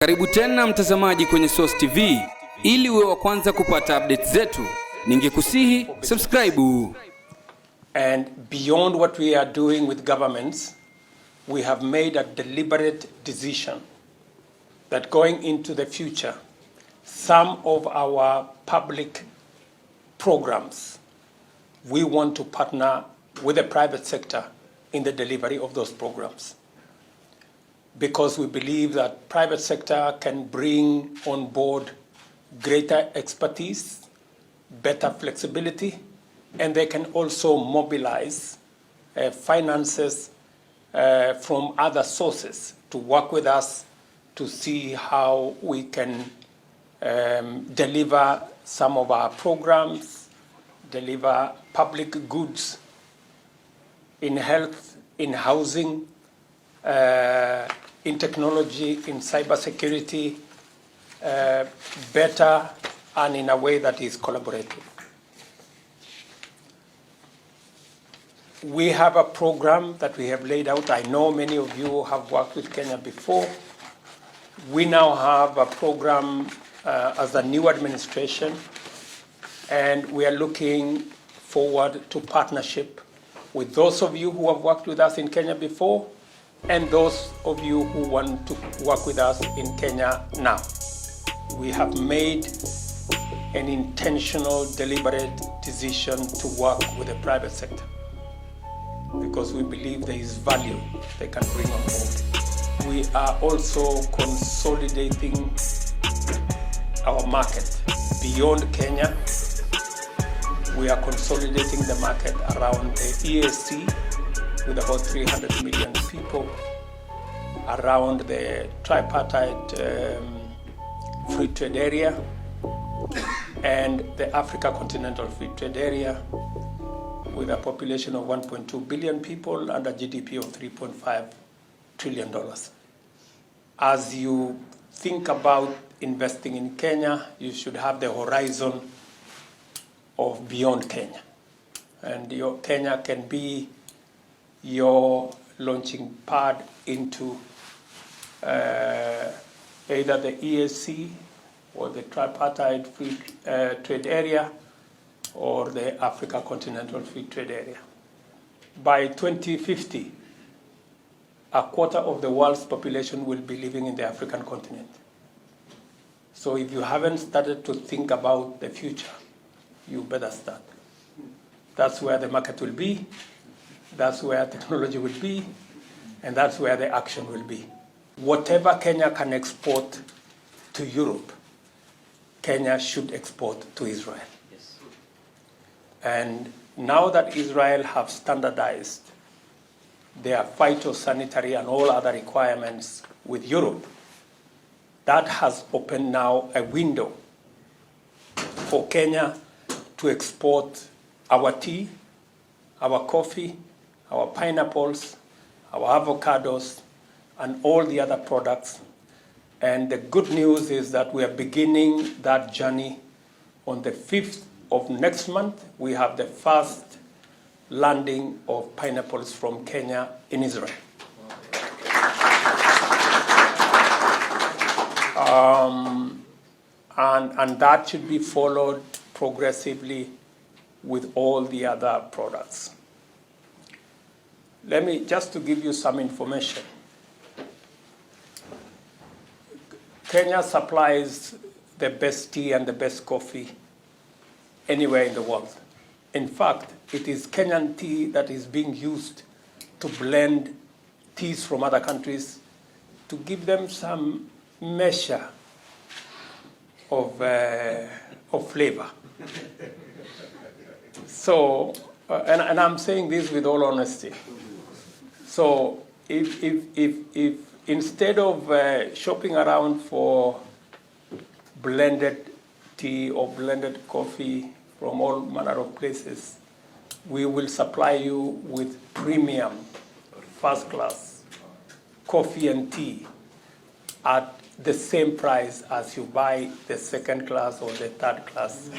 Karibu tena mtazamaji kwenye Source TV. Ili uwe wa kwanza kupata updates zetu, ningekusihi subscribe. And beyond what we are doing with governments, we have made a deliberate decision that going into the future, some of our public programs, we want to partner with the private sector in the delivery of those programs. Because we believe that private sector can bring on board greater expertise, better flexibility, and they can also mobilize finances from other sources to work with us to see how we can deliver some of our programs, deliver public goods in health, in housing, in technology, in cybersecurity, better and in a way that is collaborative. We have a program that we have laid out. I know many of you have worked with Kenya before. We now have a program as a new administration, and we are looking forward to partnership with those of you who have worked with us in Kenya before and those of you who want to work with us in Kenya now. We have made an intentional, deliberate decision to work with the private sector because we believe there is value they can bring on board. We are also consolidating our market beyond Kenya. We are consolidating the market around the EAC with about 300 million people, around the tripartite free trade area and the Africa Continental Free Trade Area with a population of 1.2 billion people and a GDP of $3.5 trillion. As you think about investing in Kenya, you should have the horizon of beyond Kenya. And your Kenya can be your launching pad into either the EAC or the tripartite free trade area or the Africa Continental Free Trade Area. By 2050, a quarter of the world's population will be living in the African continent. So if you haven't started to think about the future, you better start. That's where the market will be, that's where technology will be, and that's where the action will be. Whatever Kenya can export to Europe, Kenya should export to Israel. Yes. And now that Israel have standardized their phytosanitary and all other requirements with Europe, that has opened now a window for Kenya to export our tea, our coffee, our pineapples, our avocados, and all the other products. And the good news is that we are beginning that journey on the 5th of next month. We have the first landing of pineapples from Kenya in Israel. And that should be followed progressively with all the other products. Let me, just to give you some information. Kenya supplies the best tea and the best coffee anywhere in the world. In fact, it is Kenyan tea that is being used to blend teas from other countries to give them some measure of flavor. So, and I'm saying this with all honesty. So, if instead of shopping around for blended tea or blended coffee from all manner of places, we will supply you with premium, first class coffee and tea at the same price as you buy the second class or the third class.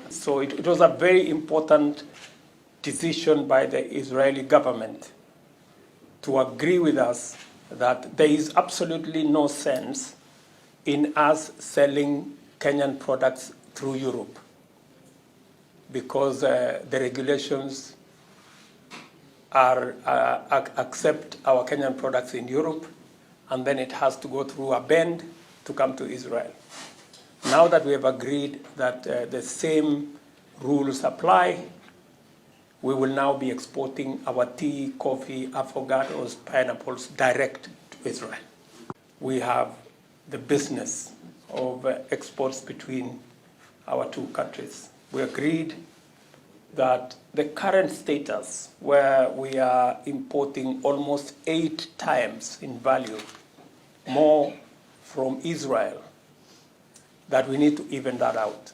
So it was a very important decision by the Israeli government to agree with us that there is absolutely no sense in us selling Kenyan products through Europe, because the regulations accept our Kenyan products in Europe, and then it has to go through a bend to come to Israel. Now that we have agreed that the same rules apply, we will now be exporting our tea, coffee, avocados, pineapples direct to Israel. We have the business of exports between our two countries. We agreed that the current status, where we are importing almost 8 times in value more from Israel, that we need to even that out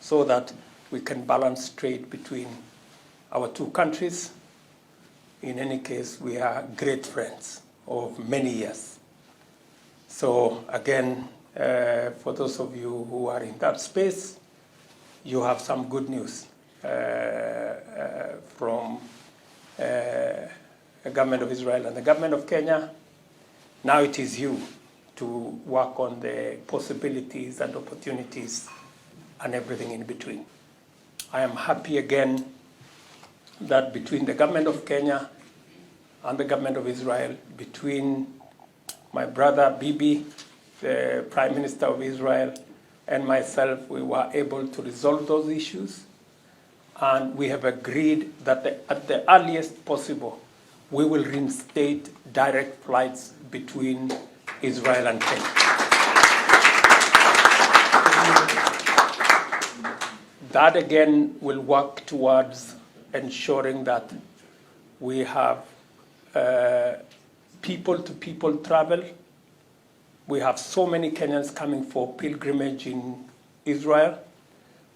so that we can balance trade between our two countries. In any case, we are great friends of many years. So again, for those of you who are in that space, you have some good news from the government of Israel and the government of Kenya. Now it is you to work on the possibilities and opportunities and everything in between. I am happy again that between the government of Kenya and the government of Israel, between my brother Bibi, the Prime Minister of Israel, and myself, we were able to resolve those issues. And we have agreed that at the earliest possible, we will reinstate direct flights between Israel and Kenya. That again will work towards ensuring that we have people-to-people travel. We have so many Kenyans coming for pilgrimage in Israel.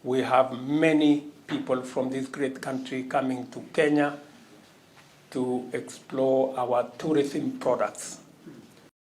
We have many people from this great country coming to Kenya to explore our tourism products.